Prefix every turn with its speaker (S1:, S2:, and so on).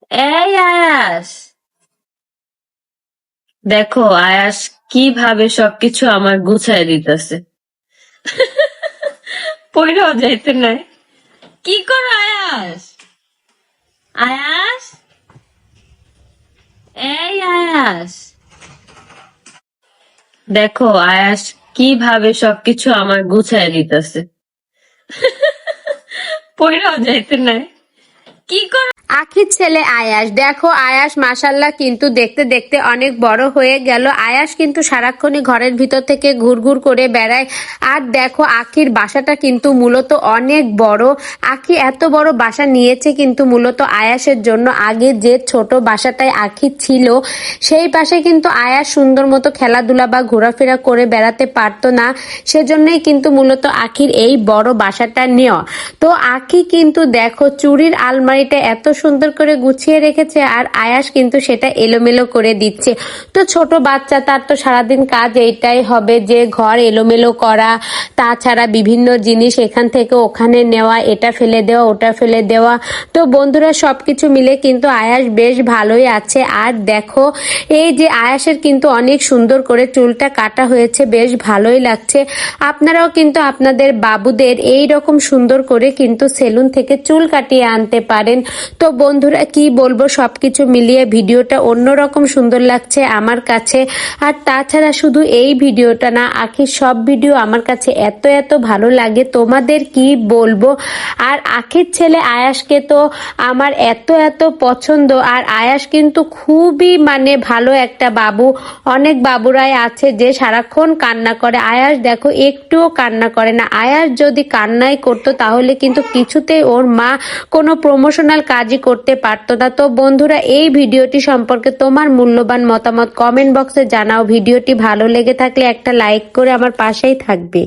S1: এই আয়াস, দেখো আয়াস কিভাবে সবকিছু আমার গুছায় দিতেছে। পইরাও যাইতে নাই। কি করো আয়াস? আয়াস, এই আয়াস, দেখো আয়াস কিভাবে সবকিছু আমার গুছায় দিতেছে। পইরাও যাইতে নাই। কি করো?
S2: আখির ছেলে আয়াস, দেখো আয়াস মাশাল্লাহ কিন্তু দেখতে দেখতে অনেক বড় হয়ে গেল। আয়াস কিন্তু সারাক্ষণই ঘরের ভিতর থেকে ঘুরঘুর করে বেড়ায়। আর দেখো আখির বাসাটা কিন্তু মূলত অনেক বড়। আখি এত বড় বাসা নিয়েছে কিন্তু মূলত আয়াসের জন্য। আগে যে ছোট বাসাটায় আখি ছিল সেই পাশে কিন্তু আয়াস সুন্দর মতো খেলাধুলা বা ঘোরাফেরা করে বেড়াতে পারতো না, সেজন্যই কিন্তু মূলত আখির এই বড় বাসাটা নেওয়া। তো আখি কিন্তু দেখো চুরির আলমারিটা এত সুন্দর করে গুছিয়ে রেখেছে, আর আয়াস কিন্তু সেটা এলোমেলো করে দিচ্ছে। তো ছোট বাচ্চা, তার তো সারাদিন কাজ এইটাই হবে যে ঘর এলোমেলো করা, তাছাড়া বিভিন্ন জিনিস এখান থেকে ওখানে নেওয়া, এটা ফেলে দেওয়া ওটা ফেলে দেওয়া। তো বন্ধুরা সবকিছু মিলে কিন্তু আয়াস বেশ ভালোই আছে। আর দেখো এই যে আয়াসের কিন্তু অনেক সুন্দর করে চুলটা কাটা হয়েছে, বেশ ভালোই লাগছে। আপনারাও কিন্তু আপনাদের বাবুদের এই রকম সুন্দর করে কিন্তু সেলুন থেকে চুল কাটিয়ে আনতে পারেন। তো বন্ধুরা কি বলবো, সবকিছু মিলিয়ে ভিডিওটা অন্যরকম সুন্দর লাগছে আমার কাছে। আর তাছাড়া শুধু এই ভিডিওটা না, আখির সব ভিডিও আমার কাছে এত এত ভালো লাগে, তোমাদের কি বলবো। আর আখির ছেলে আয়াসকে তো আমার এত এত পছন্দ। আর আয়াস কিন্তু খুবই মানে ভালো একটা বাবু। অনেক বাবুরাই আছে যে সারাক্ষণ কান্না করে, আয়াস দেখো একটুও কান্না করে না। আয়াস যদি কান্নাই করতো তাহলে কিন্তু কিছুতেই ওর মা কোনো প্রমোশনাল কাজই করতে পারতো না। তো বন্ধুরা এই ভিডিওটি সম্পর্কে তোমার মূল্যবান মতামত কমেন্ট বক্সে জানাও। ভিডিওটি ভালো লেগে থাকলে একটা লাইক করে আমার পাশেই থাকবে।